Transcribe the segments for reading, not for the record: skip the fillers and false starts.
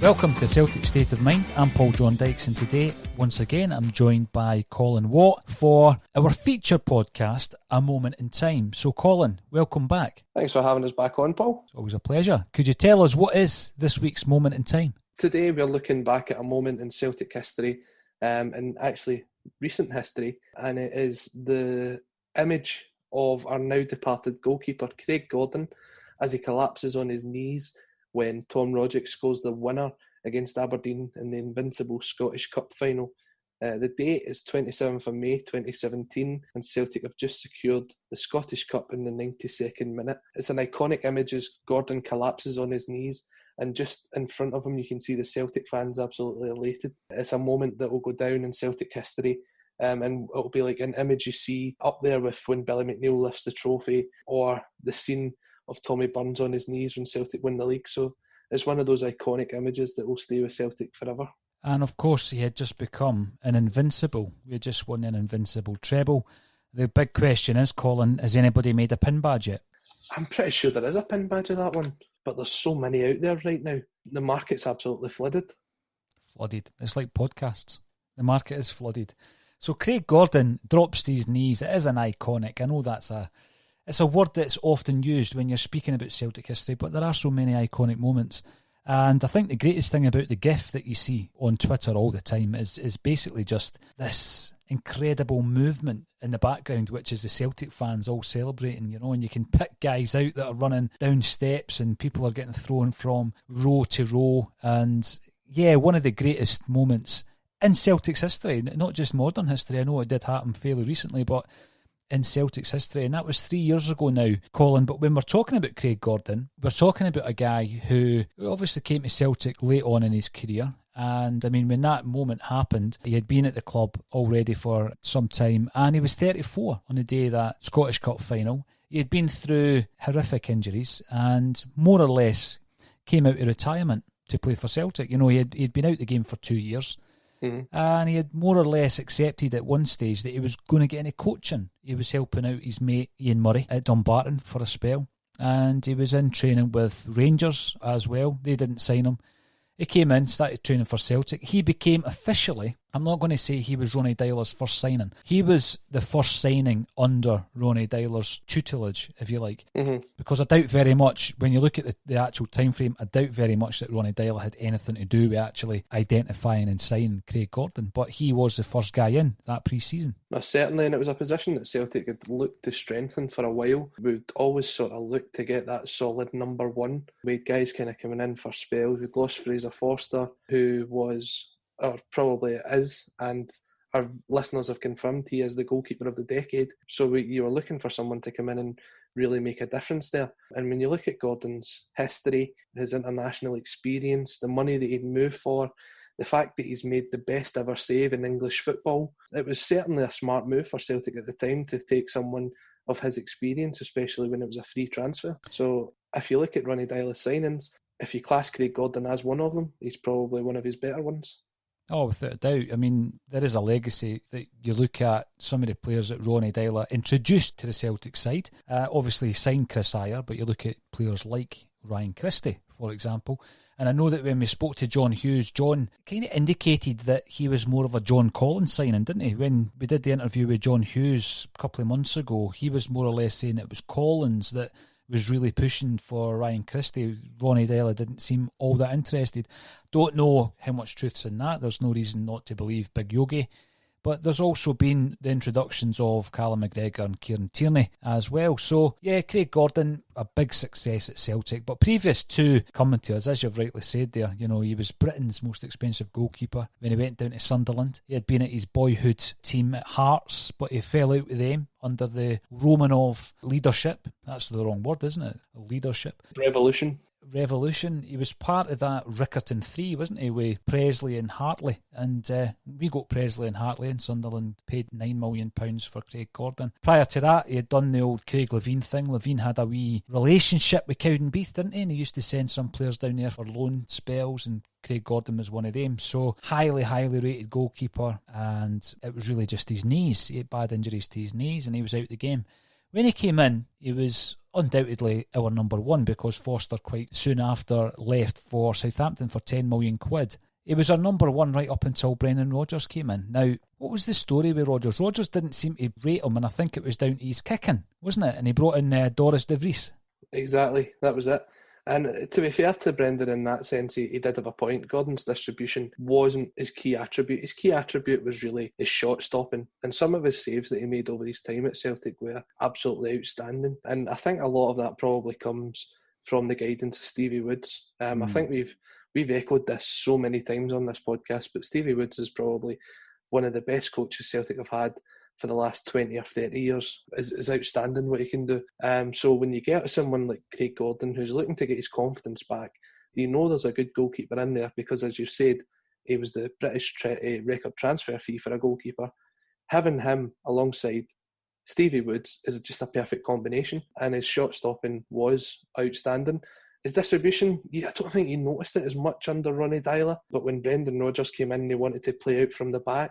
Welcome to Celtic State of Mind. I'm Paul John Dykes, and today, once again, I'm joined by Colin Watt for our feature podcast, A Moment in Time. So, Colin, welcome back. Thanks for having us back on, Paul. It's always a pleasure. Could you tell us what is this week's moment in time? Today, we're looking back at a moment in Celtic history, and actually recent history, and it is the image of our now departed goalkeeper, Craig Gordon, as he collapses on his knees when Tom Rogic scores the winner against Aberdeen in the Invincible Scottish Cup final. The date is 27th of May 2017, and Celtic have just secured the Scottish Cup in the 92nd minute. It's an iconic image as Gordon collapses on his knees, and just in front of him you can see the Celtic fans absolutely elated. It's a moment that will go down in Celtic history, and it'll be like an image you see up there with when Billy McNeill lifts the trophy, or the scene of Tommy Burns on his knees when Celtic win the league. So it's one of those iconic images that will stay with Celtic forever. And of course, he had just become an invincible. We had just won an invincible treble. The big question is, Colin, has anybody made a pin badge yet? I'm pretty sure there is a pin badge of that one, but there's so many out there right now. The market's absolutely flooded. Flooded. It's like podcasts. The market is flooded. So Craig Gordon drops to his knees. It is an iconic. I know it's a word that's often used when you're speaking about Celtic history, but there are so many iconic moments. And I think the greatest thing about the GIF that you see on Twitter all the time is basically just this incredible movement in the background, which is the Celtic fans all celebrating, and you can pick guys out that are running down steps and people are getting thrown from row to row. And yeah, one of the greatest moments in Celtic's history, not just modern history. I know it did happen fairly recently, but in Celtic's history, and that was 3 years ago now, Colin. But when we're talking about Craig Gordon, we're talking about a guy who obviously came to Celtic late on in his career. And I mean, when that moment happened, he had been at the club already for some time, and he was 34 on the day of that Scottish Cup final. He had been through horrific injuries and more or less came out of retirement to play for Celtic. He'd been out the game for 2 years. And he had more or less accepted at one stage that he was going to get into coaching. He was helping out his mate Ian Murray at Dumbarton for a spell, and he was in training with Rangers as well. They didn't sign him. He came in, started training for Celtic. He became officially, I'm not going to say he was Ronnie Dyler's first signing. He was the first signing under Ronnie Dyler's tutelage, if you like. Because I doubt very much, when you look at the actual time frame, I doubt very much that Ronnie Dyler had anything to do with actually identifying and signing Craig Gordon. But he was the first guy in that pre-season. No, certainly, and it was a position that Celtic had looked to strengthen for a while. We'd always sort of look to get that solid number one. We had guys kind of coming in for spells. We'd lost Fraser Forster, who was, or probably is, and our listeners have confirmed he is the goalkeeper of the decade. So you were looking for someone to come in and really make a difference there. And when you look at Gordon's history, his international experience, the money that he'd moved for, the fact that he's made the best ever save in English football, it was certainly a smart move for Celtic at the time to take someone of his experience, especially when it was a free transfer. So if you look at Ronnie Dyler's signings, if you class Craig Gordon as one of them, he's probably one of his better ones. Oh, without a doubt. I mean, there is a legacy that you look at some of the players that Ronnie Dyler introduced to the Celtic side. Obviously, he signed Chris Ayer, but you look at players like Ryan Christie, for example. And I know that when we spoke to John Hughes, John kind of indicated that he was more of a John Colin signing, didn't he? When we did the interview with John Hughes a couple of months ago, he was more or less saying it was Collins that was really pushing for Ryan Christie. Ronnie Dyler didn't seem all that interested. Don't know how much truth's in that. There's no reason not to believe Big Yogi. But there's also been the introductions of Callum McGregor and Kieran Tierney as well. So, yeah, Craig Gordon, a big success at Celtic. But previous to coming to us, as you've rightly said there, you know, he was Britain's most expensive goalkeeper when he went down to Sunderland. He had been at his boyhood team at Hearts, but he fell out with them under the Romanov leadership. That's the wrong word, isn't it? Leadership. Revolution. He was part of that Rickerton 3, wasn't he, with Presley and Hartley, and we got Presley and Hartley, and Sunderland paid £9 million for Craig Gordon. Prior to that, he had done the old Craig Levein thing. Levein had a wee relationship with Cowdenbeath, didn't he, and he used to send some players down there for loan spells, and Craig Gordon was one of them. So highly rated goalkeeper, and it was really just his knees. He had bad injuries to his knees and he was out the game. When he came in, he was undoubtedly our number one, because Foster quite soon after left for Southampton for £10 million. He was our number one right up until Brendan Rodgers came in. Now, what was the story with Rodgers? Rodgers didn't seem to rate him, and I think it was down to his kicking, wasn't it? And he brought in Doris de Vries. Exactly, that was it. And to be fair to Brendan in that sense, he did have a point. Gordon's distribution wasn't his key attribute. His key attribute was really his shot stopping. And some of his saves that he made over his time at Celtic were absolutely outstanding. And I think a lot of that probably comes from the guidance of Stevie Woods. I think we've echoed this so many times on this podcast, but Stevie Woods is probably one of the best coaches Celtic have had for the last 20 or 30 years. Is outstanding what he can do. So when you get someone like Craig Gordon, who's looking to get his confidence back, you know there's a good goalkeeper in there, because as you said, he was the British record transfer fee for a goalkeeper. Having him alongside Stevie Woods is just a perfect combination, and his shot stopping was outstanding. His distribution, I don't think he noticed it as much under Ronnie Dyler, but when Brendan Rodgers came in and he wanted to play out from the back,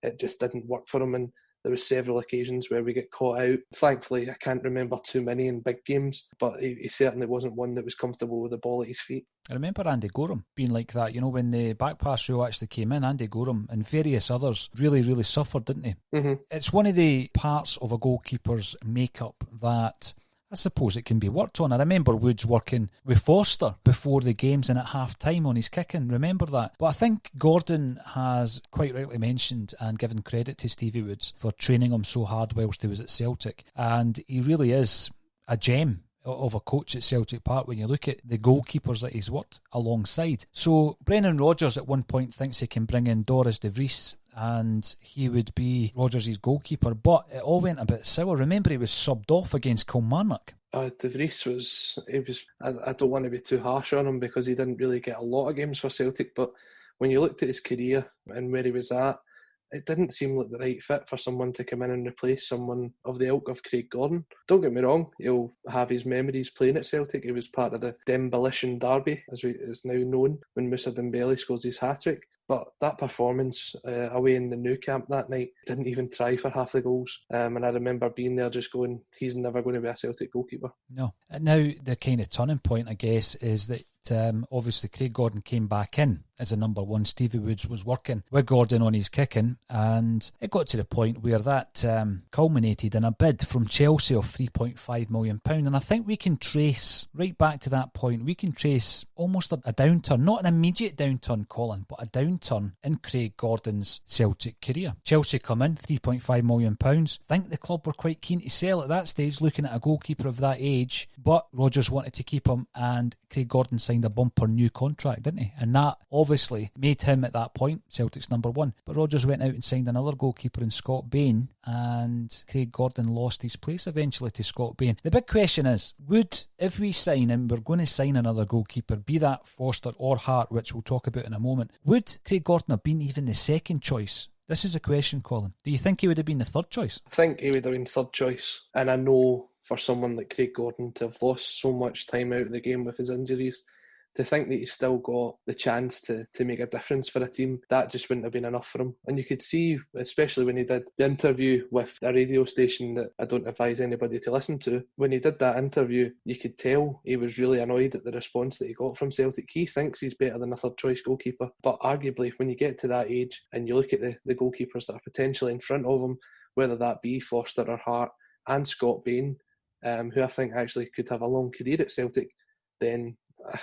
it just didn't work for him, and there were several occasions where we get caught out. Thankfully, I can't remember too many in big games, but he certainly wasn't one that was comfortable with the ball at his feet. I remember Andy Gorham being like that. You know, when the back pass rule actually came in, Andy Gorham and various others really suffered, didn't he? Mm-hmm. It's one of the parts of a goalkeeper's makeup that I suppose it can be worked on. I remember Woods working with Foster before the games and at half-time on his kicking. Remember that? But I think Gordon has quite rightly mentioned and given credit to Stevie Woods for training him so hard whilst he was at Celtic. And he really is a gem of a coach at Celtic Park when you look at the goalkeepers that he's worked alongside. So Brendan Rodgers at one point thinks he can bring in Doris de Vries and he would be Rodgers' goalkeeper, but it all went a bit sour. Remember, he was subbed off against Kilmarnock. De Vries I don't want to be too harsh on him because he didn't really get a lot of games for Celtic, but when you looked at his career and where he was at, it didn't seem like the right fit for someone to come in and replace someone of the ilk of Craig Gordon. Don't get me wrong, he'll have his memories playing at Celtic. He was part of the Demolition Derby, as it's now known, when Moussa Dembele scores his hat-trick. But that performance away in the Nou Camp that night, didn't even try for half the goals. And I remember being there just going, he's never going to be a Celtic goalkeeper. No. Now, the kind of turning point, I guess, is that obviously Craig Gordon came back in as a number one. Stevie Woods was working with Gordon on his kicking, and it got to the point where that culminated in a bid from Chelsea of £3.5 million. And I think we can trace, right back to that point, we can trace almost a downturn, not an immediate downturn, Colin, but a downturn in Craig Gordon's Celtic career. Chelsea come in, £3.5 million. I think the club were quite keen to sell at that stage, looking at a goalkeeper of that age, but Rodgers wanted to keep him, and Craig Gordon signed a bumper new contract, didn't he? And that obviously made him at that point Celtic's number one. But Rodgers went out and signed another goalkeeper in Scott Bain, and Craig Gordon lost his place eventually to Scott Bain. The big question is, if we sign, and we're going to sign another goalkeeper, be that Foster or Hart, which we'll talk about in a moment, would Craig Gordon have been even the second choice? This is a question, Colin. Do you think he would have been the third choice? I think he would have been third choice. And I know for someone like Craig Gordon to have lost so much time out of the game with his injuries, to think that he's still got the chance to make a difference for a team, that just wouldn't have been enough for him. And you could see, especially when he did the interview with a radio station that I don't advise anybody to listen to, when he did that interview, you could tell he was really annoyed at the response that he got from Celtic. He thinks he's better than a third choice goalkeeper, but arguably when you get to that age and you look at the goalkeepers that are potentially in front of him, whether that be Foster or Hart and Scott Bain, who I think actually could have a long career at Celtic, then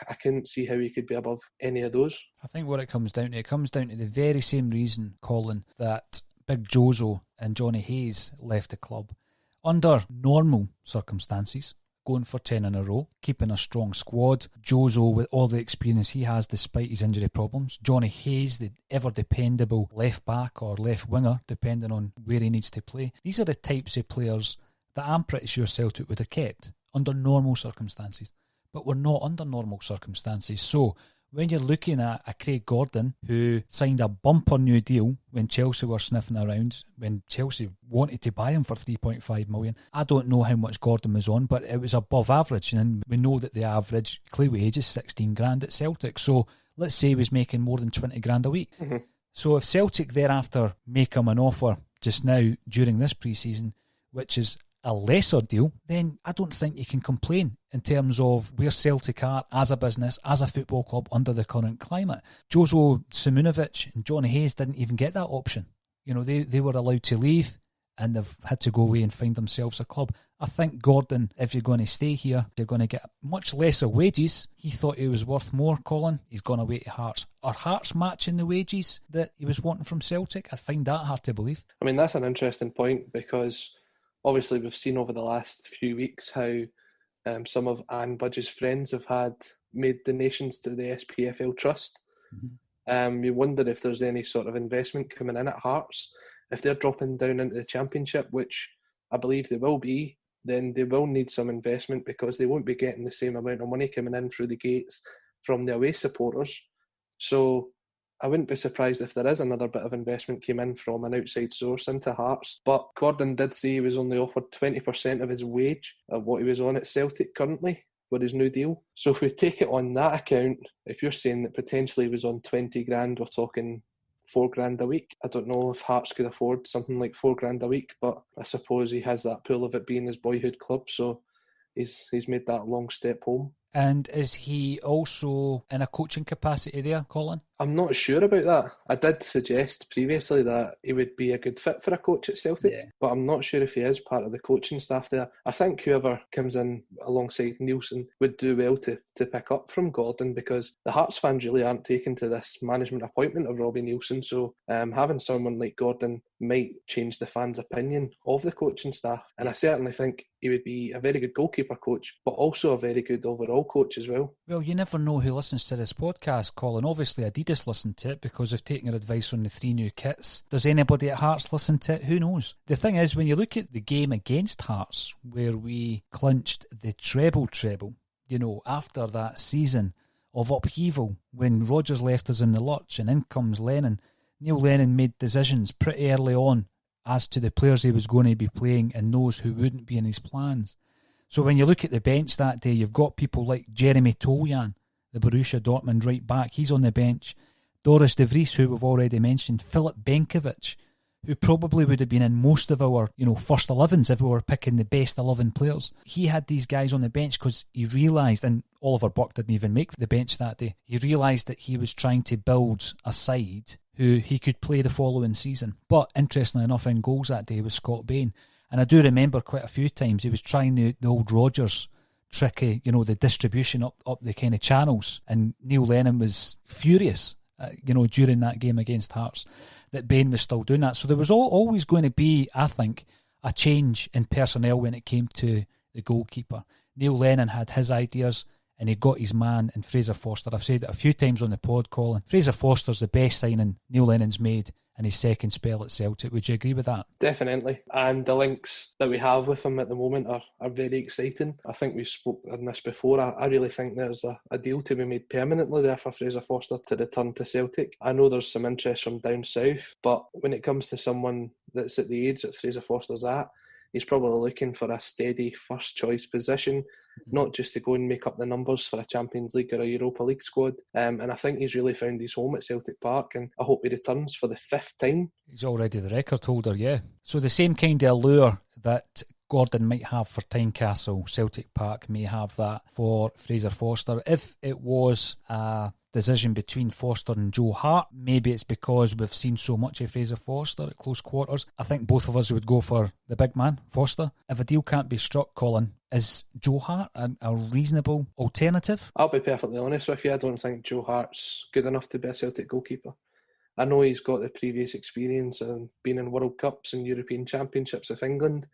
I couldn't see how he could be above any of those. I think what it comes down to the very same reason, Colin, that Big Jozo and Johnny Hayes left the club under normal circumstances, going for 10 in a row, keeping a strong squad. Jozo with all the experience he has despite his injury problems. Johnny Hayes, the ever dependable left back or left winger, depending on where he needs to play. These are the types of players that I'm pretty sure Celtic would have kept under normal circumstances. But we're not under normal circumstances. So when you're looking at a Craig Gordon who signed a bumper new deal when Chelsea were sniffing around, when Chelsea wanted to buy him for 3.5 million, I don't know how much Gordon was on, but it was above average, and we know that the average clue wage is 16 grand at Celtic. So let's say he was making more than 20 grand a week. Mm-hmm. So if Celtic thereafter make him an offer just now during this pre-season, which is a lesser deal, then I don't think you can complain in terms of where Celtic are as a business, as a football club under the current climate. Jozo Simunovic and Johnny Hayes didn't even get that option. You know, they were allowed to leave and they've had to go away and find themselves a club. I think Gordon, if you're going to stay here, you're going to get much lesser wages. He thought he was worth more, Colin. He's gone away to Hearts. Are Hearts matching the wages that he was wanting from Celtic? I find that hard to believe. I mean, that's an interesting point because obviously we've seen over the last few weeks how some of Anne Budge's friends have had made donations to the SPFL Trust. Mm-hmm. You wonder if there's any sort of investment coming in at Hearts. If they're dropping down into the Championship, which I believe they will be, then they will need some investment because they won't be getting the same amount of money coming in through the gates from the away supporters. So I wouldn't be surprised if there is another bit of investment came in from an outside source into Hearts. But Gordon did say he was only offered 20% of his wage of what he was on at Celtic currently for his new deal. So if we take it on that account, if you're saying that potentially he was on 20 grand, we're talking 4 grand a week. I don't know if Hearts could afford something like 4 grand a week, but I suppose he has that pull of it being his boyhood club, so he's made that long step home. And is he also in a coaching capacity there, Colin? I'm not sure about that. I did suggest previously that he would be a good fit for a coach at Celtic, but I'm not sure if he is part of the coaching staff there. I think whoever comes in alongside Nielsen would do well to pick up from Gordon because the Hearts fans really aren't taken to this management appointment of Robbie Nielsen, so having someone like Gordon might change the fans' opinion of the coaching staff. And I certainly think he would be a very good goalkeeper coach, but also a very good overall coach as well. Well, you never know who listens to this podcast, Colin. Obviously, Adidas listen to it because they've taken your advice on the 3 new kits. Does anybody at Hearts listen to it? Who knows? The thing is, when you look at the game against Hearts, where we clinched the treble, you know, after that season of upheaval, when Rodgers left us in the lurch and in comes Lennon, Neil Lennon made decisions pretty early on as to the players he was going to be playing and those who wouldn't be in his plans. So when you look at the bench that day, you've got people like Jeremy Toljan, the Borussia Dortmund right back. He's on the bench. Doris de Vries, who we've already mentioned. Filip Benkovic, who probably would have been in most of our, first 11s if we were picking the best 11 players. He had these guys on the bench because he realised, and Oliver Buck didn't even make the bench that day, he realised that he was trying to build a side who he could play the following season. But interestingly enough, in goals that day was Scott Bain. And I do remember quite a few times he was trying the old Rodgers tricky, the distribution up the kind of channels. And Neil Lennon was furious, during that game against Hearts, that Bain was still doing that. So there was always going to be, I think, a change in personnel when it came to the goalkeeper. Neil Lennon had his ideas and he got his man in Fraser Forster. I've said it a few times on the pod, Colin. Fraser Forster's the best signing Neil Lennon's made in his second spell at Celtic. Would you agree with that? Definitely. And the links that we have with him at the moment are very exciting. I think we've spoken on this before. I really think there's a deal to be made permanently there for Fraser Forster to return to Celtic. I know there's some interest from down south, but when it comes to someone that's at the age that Fraser Forster's at, he's probably looking for a steady first choice position, not just to go and make up the numbers for a Champions League or a Europa League squad. And I think he's really found his home at Celtic Park, and I hope he returns for the 5th time. He's already the record holder, yeah. So the same kind of allure that Gordon might have for Tynecastle, Celtic Park may have that for Fraser Forster. If it was a decision between Forster and Joe Hart, maybe it's because we've seen so much of Fraser Forster at close quarters. I think both of us would go for the big man, Forster. If a deal can't be struck, Colin, is Joe Hart a reasonable alternative? I'll be perfectly honest with you. I don't think Joe Hart's good enough to be a Celtic goalkeeper. I know he's got the previous experience of being in World Cups and European Championships with England,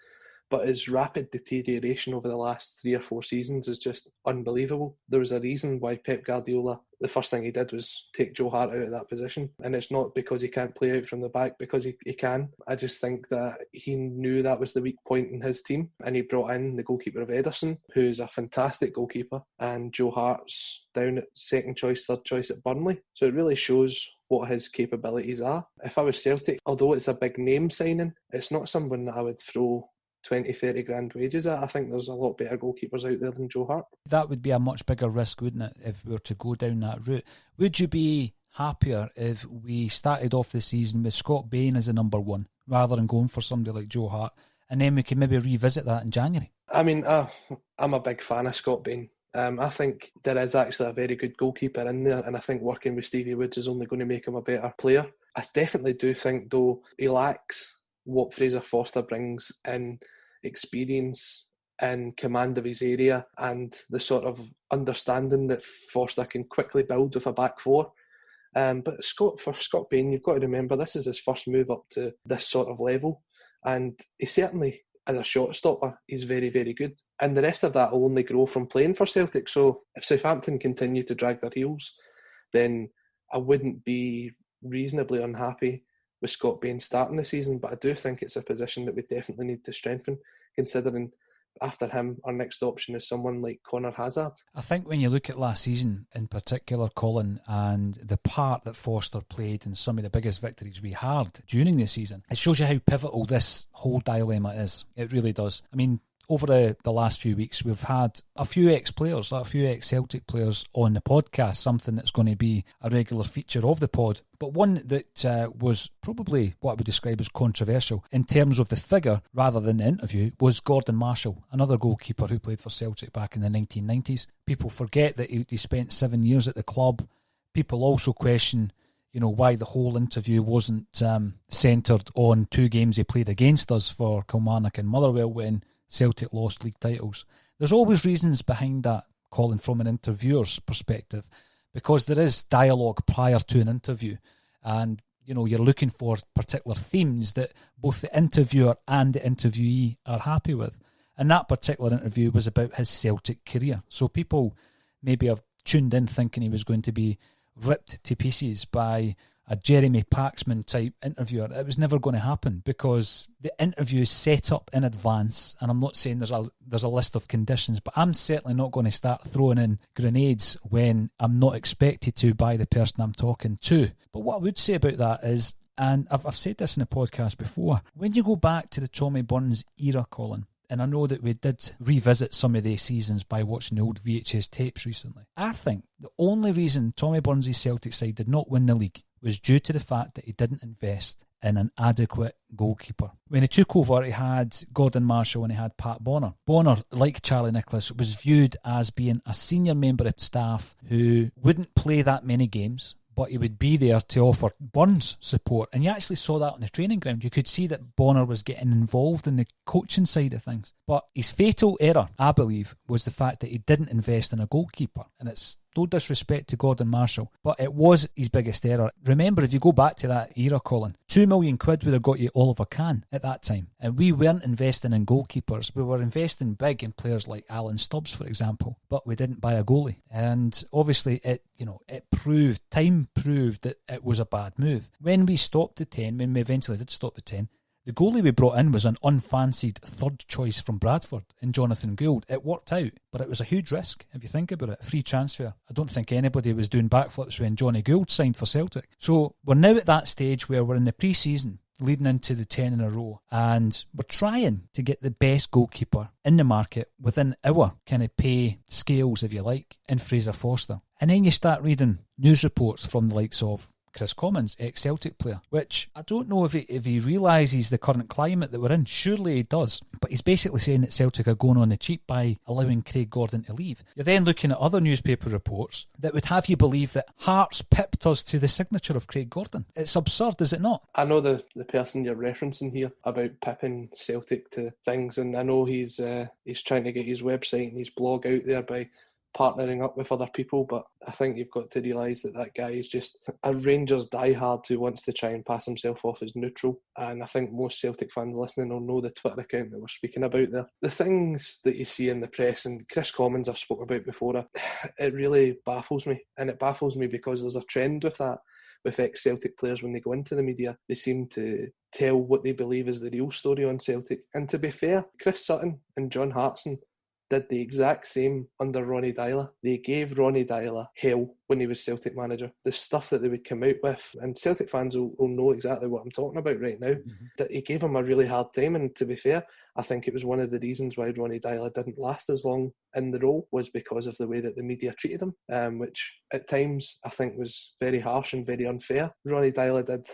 but his rapid deterioration over the last 3 or 4 seasons is just unbelievable. There was a reason why Pep Guardiola, the first thing he did was take Joe Hart out of that position. And it's not because he can't play out from the back, because he can. I just think that he knew that was the weak point in his team. And he brought in the goalkeeper of Ederson, who's a fantastic goalkeeper. And Joe Hart's down at second choice, third choice at Burnley. So it really shows what his capabilities are. If I was Celtic, although it's a big name signing, it's not someone that I would throw 20, 30 grand wages at. I think there's a lot better goalkeepers out there than Joe Hart. That would be a much bigger risk, wouldn't it, if we were to go down that route? Would you be happier if we started off the season with Scott Bain as a number one, rather than going for somebody like Joe Hart, and then we could maybe revisit that in January? I mean, I'm a big fan of Scott Bain. I think there is actually a very good goalkeeper in there, and I think working with Stevie Woods is only going to make him a better player. I definitely do think, though, he lacks what Fraser Forster brings in experience and command of his area, and the sort of understanding that Forster can quickly build with a back four. But for Scott Bain, you've got to remember this is his first move up to this sort of level, and he certainly, as a shot stopper, he's very, very good. And the rest of that will only grow from playing for Celtic. So if Southampton continue to drag their heels, then I wouldn't be reasonably unhappy with Scott Bain starting the season. But I do think it's a position that we definitely need to strengthen, considering after him, our next option is someone like Connor Hazard. I think when you look at last season in particular, Colin, and the part that Forster played in some of the biggest victories we had during the season, it shows you how pivotal this whole dilemma is. It really does. I mean, over the last few weeks, we've had a few ex-players, a few ex-Celtic players on the podcast, something that's going to be a regular feature of the pod. But one that was probably what I would describe as controversial in terms of the figure rather than the interview was Gordon Marshall, another goalkeeper who played for Celtic back in the 1990s. People forget that he spent 7 years at the club. People also question, why the whole interview wasn't centred on 2 games he played against us for Kilmarnock and Motherwell when Celtic lost league titles. There's always reasons behind that, Colin, from an interviewer's perspective, because there is dialogue prior to an interview, and you're looking for particular themes that both the interviewer and the interviewee are happy with. And that particular interview was about his Celtic career. So people maybe have tuned in thinking he was going to be ripped to pieces by a Jeremy Paxman type interviewer. It was never going to happen because the interview is set up in advance, and I'm not saying there's a list of conditions, but I'm certainly not going to start throwing in grenades when I'm not expected to by the person I'm talking to. But what I would say about that is, and I've said this in a podcast before, when you go back to the Tommy Burns era, Colin, and I know that we did revisit some of these seasons by watching the old VHS tapes recently, I think the only reason Tommy Burns' Celtic side did not win the league was due to the fact that he didn't invest in an adequate goalkeeper. When he took over, he had Gordon Marshall and he had Pat Bonner. Bonner, like Charlie Nicholas, was viewed as being a senior member of staff who wouldn't play that many games, but he would be there to offer Burns support. And you actually saw that on the training ground. You could see that Bonner was getting involved in the coaching side of things. But his fatal error, I believe, was the fact that he didn't invest in a goalkeeper. And it's no disrespect to Gordon Marshall, but it was his biggest error. Remember, if you go back to that era, Colin, £2 million would have got you Oliver Kahn at that time. And we weren't investing in goalkeepers. We were investing big in players like Alan Stubbs, for example, but we didn't buy a goalie. And obviously time proved that it was a bad move. When we stopped the 10, when we eventually did stop the 10, the goalie we brought in was an unfancied third choice from Bradford in Jonathan Gould. It worked out, but it was a huge risk if you think about it. Free transfer. I don't think anybody was doing backflips when Johnny Gould signed for Celtic. So we're now at that stage where we're in the pre-season leading into the 10 in a row, and we're trying to get the best goalkeeper in the market within our kind of pay scales, if you like, in Fraser Forster. And then you start reading news reports from the likes of Chris Commons, ex-Celtic player, which I don't know if he realises the current climate that we're in. Surely he does. But he's basically saying that Celtic are going on the cheap by allowing Craig Gordon to leave. You're then looking at other newspaper reports that would have you believe that Hearts pipped us to the signature of Craig Gordon. It's absurd, is it not? I know the person you're referencing here about pipping Celtic to things, and I know he's trying to get his website and his blog out there by partnering up with other people, but I think you've got to realise that guy is just a Rangers diehard who wants to try and pass himself off as neutral, and I think most Celtic fans listening will know the Twitter account that we're speaking about there. The things that you see in the press, and Chris Commons I've spoken about before, it really baffles me, and it baffles me because there's a trend with that. With ex-Celtic players, when they go into the media, they seem to tell what they believe is the real story on Celtic. And to be fair, Chris Sutton and John Hartson did the exact same under Ronnie Deila. They gave Ronnie Deila hell when he was Celtic manager. The stuff that they would come out with, and Celtic fans will know exactly what I'm talking about right now, that he gave him a really hard time. And to be fair, I think it was one of the reasons why Ronnie Deila didn't last as long in the role, was because of the way that the media treated him, which at times I think was very harsh and very unfair. Ronnie Deila did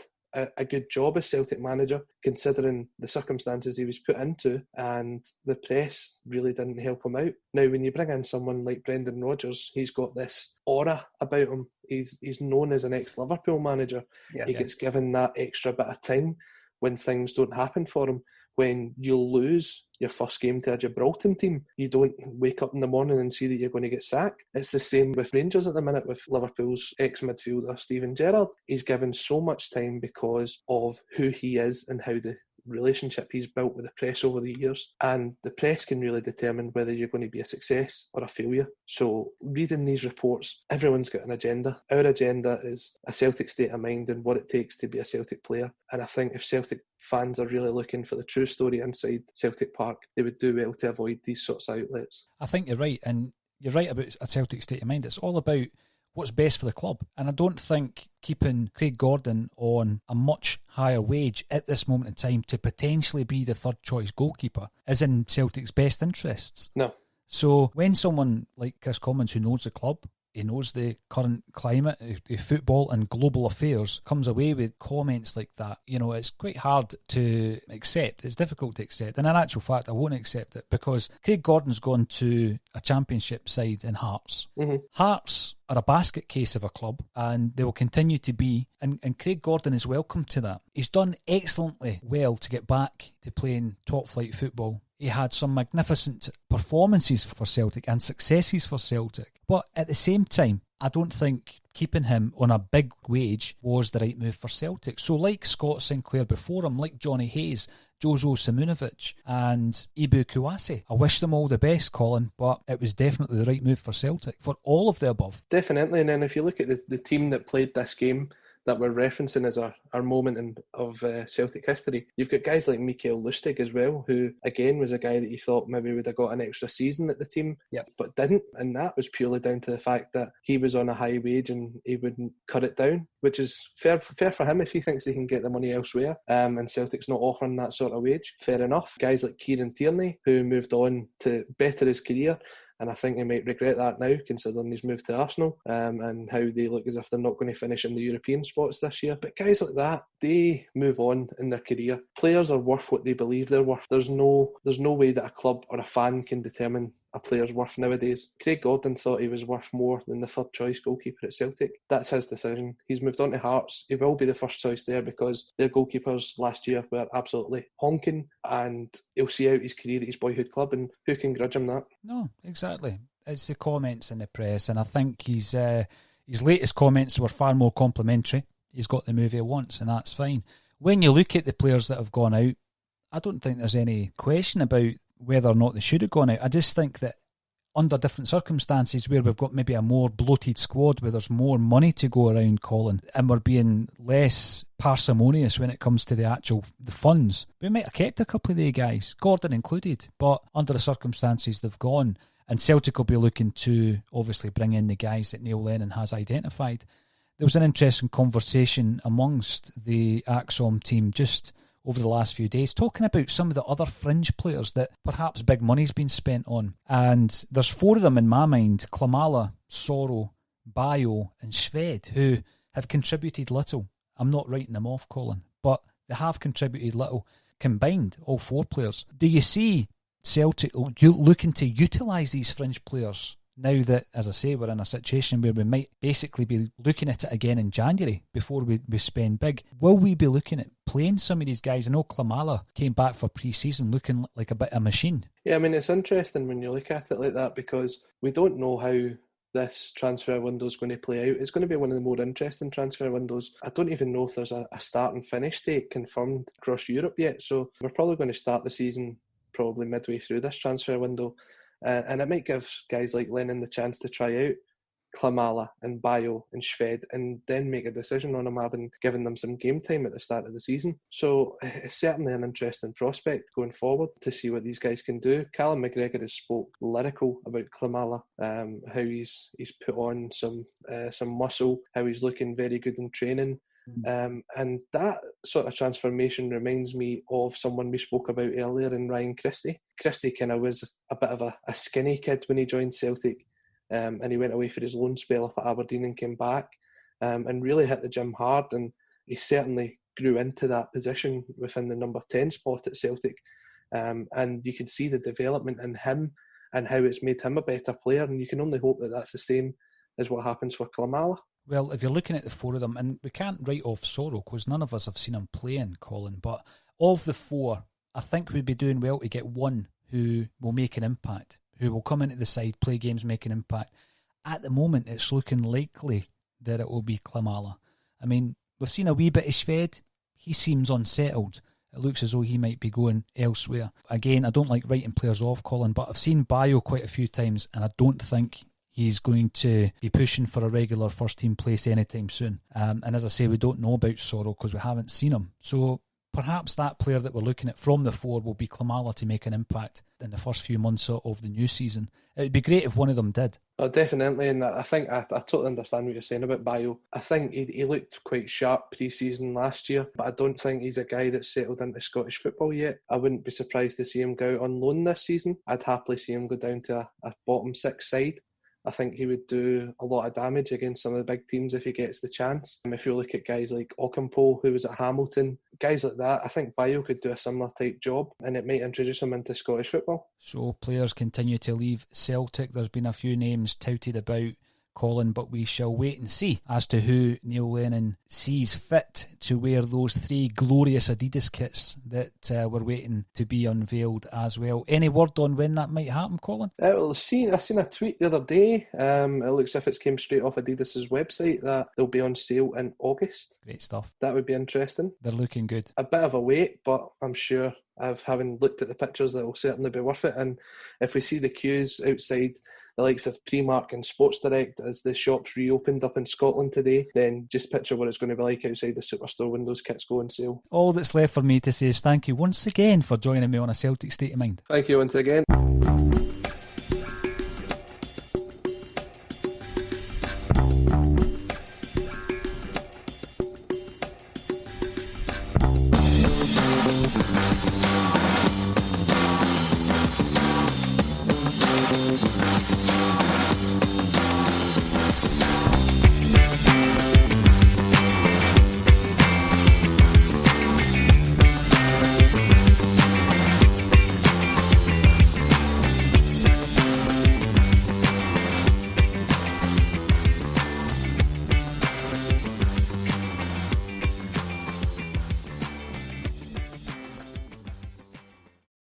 a good job as Celtic manager, considering the circumstances he was put into, and the press really didn't help him out. Now, when you bring in someone like Brendan Rodgers, he's got this aura about him. He's known as an ex-Liverpool manager. He gets given that extra bit of time when things don't happen for him. When you lose your first game to a Gibraltar team, you don't wake up in the morning and see that you're going to get sacked. It's the same with Rangers at the minute with Liverpool's ex-midfielder Steven Gerrard. He's given so much time because of who he is and how the relationship he's built with the press over the years, and the press can really determine whether you're going to be a success or a failure. So reading these reports, everyone's got an agenda. Our agenda is a Celtic state of mind and what it takes to be a Celtic player, and I think if Celtic fans are really looking for the true story inside Celtic Park, they would do well to avoid these sorts of outlets. I think you're right, and you're right about a Celtic state of mind. It's all about what's best for the club. And I don't think keeping Craig Gordon on a much higher wage at this moment in time to potentially be the third choice goalkeeper is in Celtic's best interests. No. So when someone like Chris Commons, who knows the club, he knows the current climate, the football and global affairs, comes away with comments like that, it's quite hard to accept. It's difficult to accept. And in actual fact, I won't accept it because Craig Gordon's gone to a championship side in Hearts. Mm-hmm. Hearts are a basket case of a club, and they will continue to be, and Craig Gordon is welcome to that. He's done excellently well to get back to playing top flight football. He had some magnificent performances for Celtic and successes for Celtic. But at the same time, I don't think keeping him on a big wage was the right move for Celtic. So like Scott Sinclair before him, like Johnny Hayes, Jozo Simunovic and Ibu Kouassi, I wish them all the best, Colin, but it was definitely the right move for Celtic, for all of the above. Definitely, and then if you look at the team that played this game, that we're referencing as our moment of Celtic history, you've got guys like Mikael Lustig as well, who again was a guy that you thought maybe would have got an extra season at the team, but didn't, and that was purely down to the fact that he was on a high wage and he wouldn't cut it down, which is fair for him if he thinks he can get the money elsewhere, and Celtic's not offering that sort of wage. Fair enough. Guys like Kieran Tierney, who moved on to better his career, and I think he might regret that now, considering he's moved to Arsenal, and how they look as if they're not going to finish in the European spots this year. But guys like that, they move on in their career. Players are worth what they believe they're worth. There's no way that a club or a fan can determine a player's worth nowadays. Craig Gordon thought he was worth more than the third choice goalkeeper at Celtic. That's his decision. He's moved on to Hearts. He will be the first choice there because their goalkeepers last year were absolutely honking, and he'll see out his career at his boyhood club, and who can grudge him that? No, exactly. It's the comments in the press, and I think his latest comments were far more complimentary. He's got the move he wants, and that's fine. When you look at the players that have gone out, I don't think there's any question about whether or not they should have gone out. I just think that under different circumstances where we've got maybe a more bloated squad, where there's more money to go around, Colin, and we're being less parsimonious when it comes to the funds, we might have kept a couple of the guys, Gordon included, but under the circumstances they've gone, and Celtic will be looking to obviously bring in the guys that Neil Lennon has identified. There was an interesting conversation amongst the Axom team just over the last few days, talking about some of the other fringe players that perhaps big money's been spent on. And there's four of them in my mind: Klamala, Soro, Bayo and Shved, who have contributed little. I'm not writing them off, Colin, but they have contributed little. Combined, all four players. Do you see Celtic looking to utilise these fringe players now that, as I say, we're in a situation where we might basically be looking at it again in January before we spend big, will we be looking at playing some of these guys? I know Klimala came back for pre-season looking like a bit of a machine. Yeah, I mean, it's interesting when you look at it like that, because we don't know how this transfer window is going to play out. It's going to be one of the more interesting transfer windows. I don't even know if there's a start and finish date confirmed across Europe yet, so we're probably going to start the season probably midway through this transfer window. And it might give guys like Lennon the chance to try out Klimala and Bayo and Shved and then make a decision on them, having given them some game time at the start of the season. So it's certainly an interesting prospect going forward to see what these guys can do. Callum McGregor has spoke lyrical about Klimala, how he's put on some muscle, how he's looking very good in training. And that sort of transformation reminds me of someone we spoke about earlier in Ryan Christie. Christie kind of was a bit of a skinny kid when he joined Celtic, and he went away for his loan spell up at Aberdeen and came back and really hit the gym hard, and he certainly grew into that position within the number 10 spot at Celtic, and you can see the development in him and how it's made him a better player, and you can only hope that that's the same as what happens for Klimala. Well, if you're looking at the four of them, and we can't write off Soro because none of us have seen him playing, Colin, but of the four, I think we'd be doing well to get one who will make an impact, who will come into the side, play games, make an impact. At the moment, it's looking likely that it will be Klimala. I mean, we've seen a wee bit of Shved. He seems unsettled. It looks as though he might be going elsewhere. Again, I don't like writing players off, Colin, but I've seen Bayo quite a few times, and I don't think he's going to be pushing for a regular first-team place anytime soon. And as I say, we don't know about Soro because we haven't seen him. So perhaps that player that we're looking at from the four will be Klimala to make an impact in the first few months of the new season. It would be great if one of them did. Oh, definitely, and I think I totally understand what you're saying about Bayo. I think he looked quite sharp pre-season last year, but I don't think he's a guy that's settled into Scottish football yet. I wouldn't be surprised to see him go out on loan this season. I'd happily see him go down to a bottom six side. I think he would do a lot of damage against some of the big teams if he gets the chance. If you look at guys like Ocampo, who was at Hamilton, guys like that, I think Bayo could do a similar type job, and it might introduce him into Scottish football. So players continue to leave Celtic. There's been a few names touted about, Colin, but we shall wait and see as to who Neil Lennon sees fit to wear those 3 glorious Adidas kits that were waiting to be unveiled as well. Any word on when that might happen, Colin? Well, I seen a tweet the other day. It looks as if it came straight off Adidas's website that they'll be on sale in August. Great stuff. That would be interesting. They're looking good. A bit of a wait, but I'm sure, having looked at the pictures, that will certainly be worth it. And if we see the queues outside the likes of Primark and Sports Direct as the shops reopened up in Scotland today, then just picture what it's going to be like outside the Superstore when those kits go on sale. All that's left for me to say is thank you once again for joining me on A Celtic State of Mind. Thank you once again.